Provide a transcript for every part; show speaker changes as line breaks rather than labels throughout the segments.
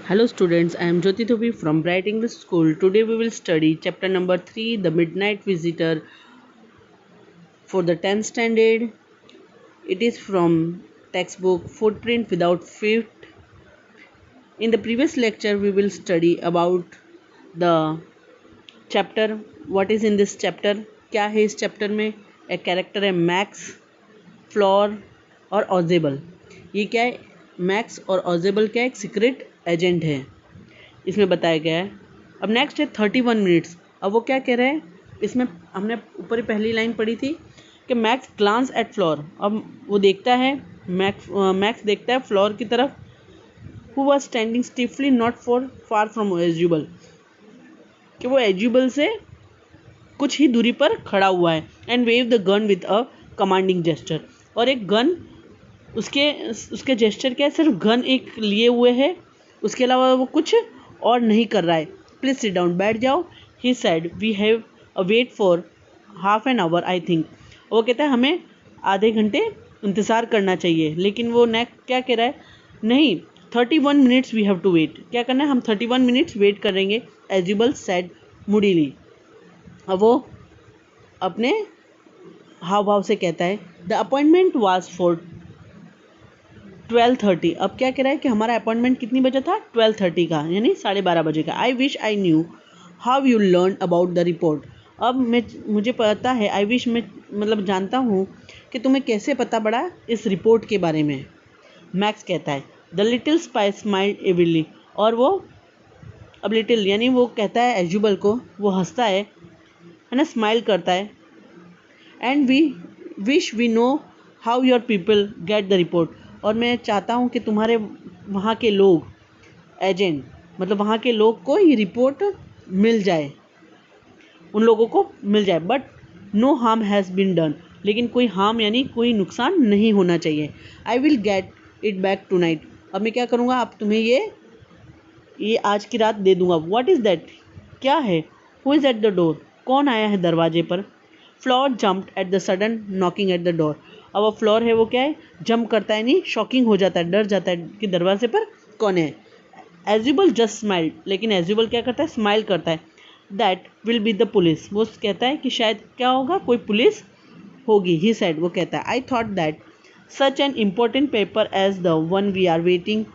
Hello students, I am Jyoti Thubi from Bright English School. Today we will study chapter number 3, The Midnight Visitor for the 10th standard. It is from textbook Footprint Without Feet. In the previous lecture we will study about the chapter. What is in this chapter? क्या है इस chapter में? एक character है max, floor और ऑजेबल. ये क्या है? मैक्स और ऑजेबल क्या है? एक सीक्रेट एजेंट है, इसमें बताया गया है. अब नेक्स्ट है 31 मिनट्स. अब वो क्या कह रहे हैं? इसमें हमने ऊपर ही पहली लाइन पढ़ी थी कि मैक्स ग्लांस एट फ्लोर. अब वो देखता है, मैक्स देखता है फ्लोर की तरफ, who was standing stiffly not far from एज्यूबल, कि वो एज्यूबल से कुछ ही दूरी पर खड़ा हुआ है. And wave the gun with a commanding gesture, और एक गन उसके जेस्चर क्या है? सिर्फ गन एक लिए हुए है, उसके अलावा वो कुछ और नहीं कर रहा है. प्लीज सिट डाउन, बैठ जाओ. He said we have a wait for half an hour I think. वो कहता है हमें आधे घंटे इंतज़ार करना चाहिए. लेकिन वो क्या कह रहा है? नहीं, 31 minutes we have to wait. क्या करना है? हम 31 मिनट्स वेट करेंगे. एज्यूबल सेड मूडीली. अब वो अपने हाव भाव से कहता है द अपॉइंटमेंट वाज फॉर 12:30. अब क्या कह रहा है कि हमारा अपॉइंटमेंट कितनी बजे था? 12:30 का, यानी 12:30 बजे का. I wish I knew how you learn about the report. अब मुझे पता है, आई विश में मतलब जानता हूँ कि तुम्हें कैसे पता पड़ा इस रिपोर्ट के बारे में. मैक्स कहता है द लिटिल स्पाई स्माइल्ड एविली. और वो अब लिटिल यानी वो कहता है एज्यूबल को, वो हंसता है ना, स्माइल करता है. And we wish we know how your people get the report. और मैं चाहता हूँ कि तुम्हारे वहाँ के लोग, एजेंट मतलब वहाँ के लोग को ये रिपोर्ट मिल जाए, उन लोगों को मिल जाए. But no harm has been done. लेकिन कोई हार्म यानी कोई नुकसान नहीं होना चाहिए. I will get it back tonight. अब मैं क्या करूँगा? अब तुम्हें ये आज की रात दे दूँगा. What is that? क्या है? Who is eight the door. कौन आया है दरवाजे पर? Floor jumped at the sudden knocking at the door. अब वो फ्लोर है, वो क्या है? जंप करता है, नहीं शॉकिंग हो जाता है, डर जाता है कि दरवाजे पर कौन है. एज्यूबल जस्ट स्माइल्ड. लेकिन एज्यूबल क्या करता है? स्माइल करता है. That will be the police. वो कहता है कि शायद क्या होगा? कोई पुलिस होगी. ही सेड, वो कहता है I thought that such an important paper as the one we are waiting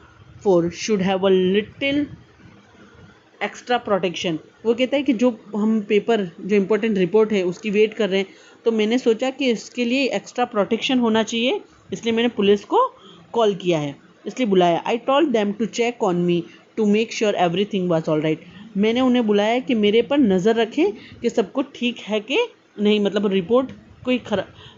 for should have a little extra protection. वो कहता है कि जो हम पेपर, जो इम्पोर्टेंट रिपोर्ट है उसकी वेट कर रहे हैं, तो मैंने सोचा कि इसके लिए एक्स्ट्रा प्रोटेक्शन होना चाहिए, इसलिए मैंने पुलिस को कॉल किया है, इसलिए बुलाया. I told them to check on me to make sure everything was all right. मैंने उन्हें बुलाया कि मेरे पर नज़र रखें कि सब कुछ ठीक है कि नहीं, मतलब रिपोर्ट कोई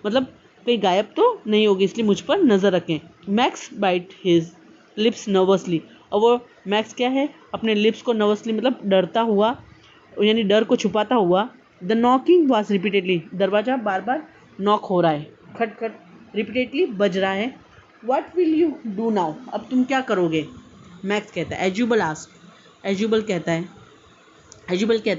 मतलब कोई गायब तो नहीं होगी, इसलिए मुझ पर नज़र रखें. Max bite his lips nervously. और वो मैक्स क्या है? अपने लिप्स को नर्वसली मतलब डरता हुआ, यानी डर को छुपाता हुआ. The knocking was repeatedly. दरवाज़ा बार बार नॉक हो रहा है, खट खट रिपीटेडली बज रहा है. What will you do now. अब तुम क्या करोगे? मैक्स कहता है. एज्यूबल आस्क. एज्यूबल कहता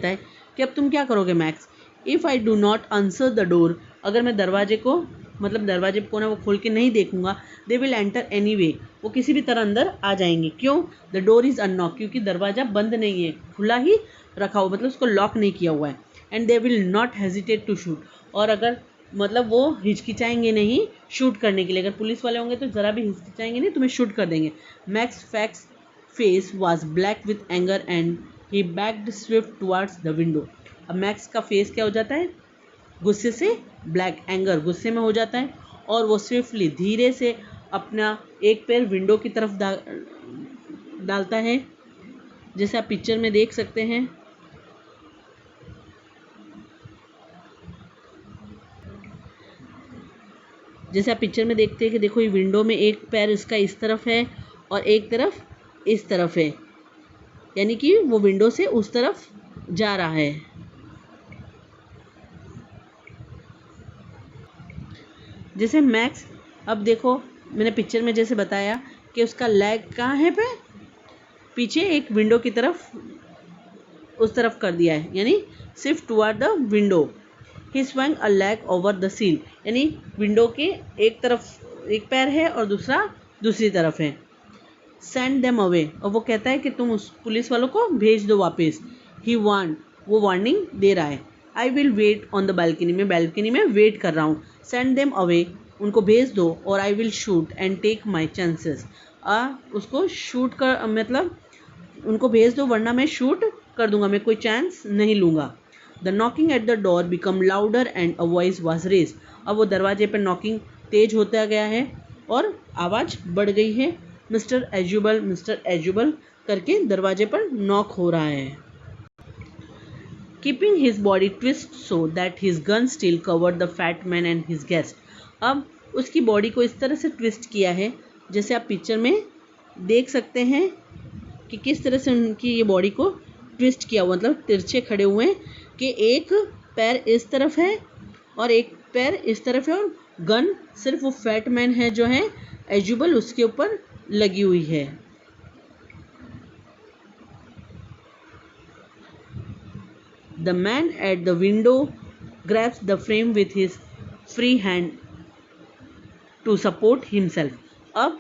है कि अब तुम क्या करोगे max. If I do not answer the door. अगर मैं दरवाजे को मतलब दरवाजे को ना वो खोल के नहीं देखूंगा, they will enter any way. वो किसी भी तरह अंदर आ जाएंगे. क्यों? The door is unlock. क्योंकि दरवाज़ा बंद नहीं है, खुला ही रखा हुआ, मतलब उसको लॉक नहीं किया हुआ है. And they will not hesitate to shoot. और अगर मतलब वो हिचकिचाएंगे नहीं शूट करने के लिए. अगर पुलिस वाले होंगे तो ज़रा भी हिचकिचाएंगे नहीं, तुम्हें शूट कर देंगे. Max fax face was black with anger and he backed Swift towards the window. अब मैक्स का फेस क्या हो जाता है? गुस्से से ब्लैक, एंगर गुस्से में हो जाता है, और वो स्विफ्टली धीरे से अपना एक पैर विंडो की तरफ डालता है, जैसे आप पिक्चर में देख सकते हैं. जैसे आप पिक्चर में देखते हैं कि देखो ये विंडो में एक पैर इसका इस तरफ है और एक तरफ इस तरफ है, यानी कि वो विंडो से उस तरफ जा रहा है. जैसे मैक्स, अब देखो मैंने पिक्चर में जैसे बताया कि उसका लेग कहाँ है? पे पीछे एक विंडो की तरफ उस तरफ कर दिया है, यानी shift toward the window. He swing a leg over the seal. यानी विंडो के एक तरफ एक पैर है और दूसरा दूसरी तरफ है. सेंड देम अवे, और वो कहता है कि तुम उस पुलिस वालों को भेज दो वापस। ही वार्न, वो वार्निंग दे रहा है। I will wait on the balcony, मैं बालकनी में वेट कर रहा हूँ। सेंड देम अवे, उनको भेज दो, और I will shoot and take my chances, उसको शूट कर मतलब उनको भेज दो वरना मैं शूट कर दूंगा, मैं कोई चांस नहीं लूँगा। The knocking at the door become louder and a voice was raise, अब वो दरवाजे पर नॉकिंग तेज होता गया है और आवाज़ बढ़ गई है। मिस्टर एजुबल करके दरवाजे पर नॉक हो रहा है। Keeping his body twist so that his gun still covered the fat man and his guest, अब उसकी बॉडी को इस तरह से ट्विस्ट किया है, जैसे आप पिक्चर में देख सकते हैं कि किस तरह से उनकी ये बॉडी को ट्विस्ट किया हुआ, मतलब तिरछे खड़े हुए हैं कि एक पैर इस तरफ है और एक पैर इस तरफ है, और गन सिर्फ वो फैट मैन है जो है एजुबल, उसके ऊपर लगी हुई है। The man at the window grabs the frame with his free hand to support himself, अब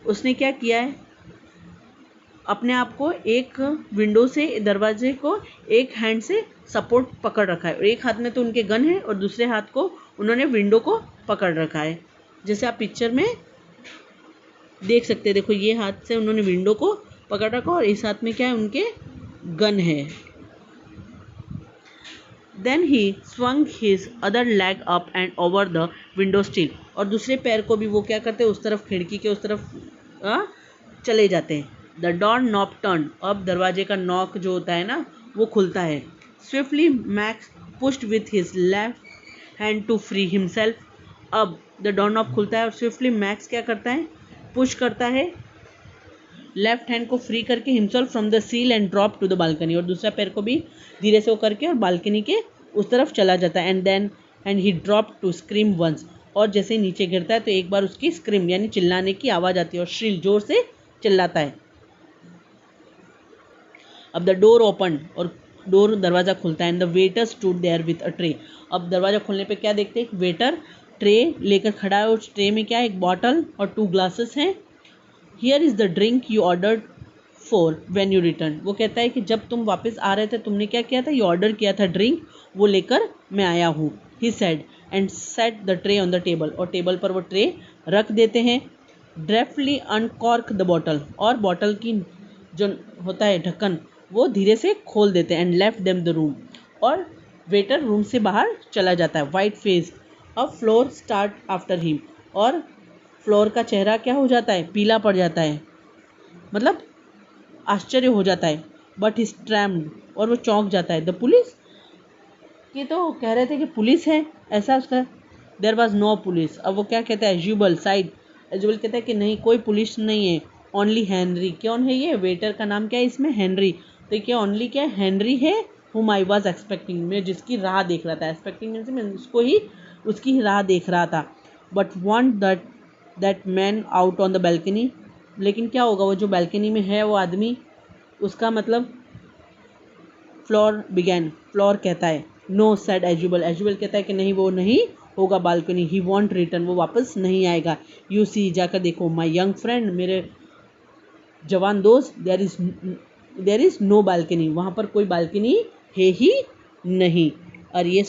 उसने क्या किया है, अपने आप को एक विंडो से दरवाजे को एक हैंड से सपोर्ट पकड़ रखा है, और एक हाथ में तो उनके गन है और दूसरे हाथ को उन्होंने विंडो को पकड़ रखा है, जैसे आप पिक्चर में देख सकते हैं। देखो ये हाथ से उन्होंने विंडो को पकड़ रखा और इस हाथ में क्या है, उनके गन है। Then he swung his other leg up and over the window still, और दूसरे पैर को भी वो क्या करते हैं, उस तरफ खिड़की के उस तरफ चले जाते हैं। द डोर नॉब टर्न, अब दरवाजे का नॉक जो होता है ना वो खुलता है। Swiftly Max pushed with his left hand to free himself, अब द डोर नॉब खुलता है और स्विफ्टली मैक्स क्या करता है, पुश करता है लेफ्ट हैंड को फ्री करके himself from the sill and drop to the balcony, और दूसरा पैर को भी धीरे से वो करके और बालकनी के उस तरफ चला जाता है। And he drop to scream once, और जैसे ही नीचे गिरता है तो एक बार उसकी स्क्रीम यानी चिल्लाने की आवाज़ आती है और श्रील जोर से चिल्लाता है। अब द डोर ओपन, और डोर दरवाज़ा खुलता है। And the waiter stood there with a tray, अब दरवाज़ा खोलने पे क्या देखते हैं, वेटर ट्रे लेकर खड़ा है और ट्रे में क्या है, एक बॉटल और 2 ग्लासेस हैं। Here is the drink you ordered for when you return, वो कहता है कि जब तुम वापस आ रहे थे तुमने क्या किया था, ये ऑर्डर किया था ड्रिंक, वो लेकर मैं आया हूँ। He said and set the tray on the table, और टेबल पर वो ट्रे रख देते हैं। ड्रेफ्टली अनकॉर्क द बॉटल, और बॉटल की जो होता है ढक्कन वो धीरे से खोल देते हैं। And left them the room, और वेटर रूम से बाहर चला जाता है। वाइट फेस अब फ्लोर स्टार्ट आफ्टर हिम, और फ्लोर का चेहरा क्या हो जाता है, पीला पड़ जाता है, मतलब आश्चर्य हो जाता है। बट हिज ट्रैम्ड, और वो चौंक जाता है। द पुलिस, ये तो कह रहे थे कि पुलिस है, ऐसा उसका देयर वाज नो पुलिस, अब वो क्या कहता है, एजुबल साइड, एजुबल कहता है कि नहीं कोई पुलिस नहीं है, ओनली हेनरी। कौन है ये, वेटर का नाम क्या है इसमें, हेनरी, तो क्या ओनली क्या हेनरी है, हुम आई वाज एक्सपेक्टिंग, मैं जिसकी राह देख रहा था, एक्सपेक्टिंग मीन्स मैं उसको ही उसकी राह देख रहा था। But want that man out on the balcony, लेकिन क्या होगा, वो जो बैल्कनी में है वो आदमी, उसका मतलब फ्लोर कहता है। नो सैड एजुबल, एजुबल कहता है कि नहीं वो नहीं होगा बालकनी। ही वॉन्ट रिटर्न, वो वापस नहीं आएगा। यू सी, जाकर देखो, माई यंग फ्रेंड, मेरे जवान दोस्त, देयर इज़ नो बालकनी, वहाँ पर कोई बालकनी है ही नहीं। और ये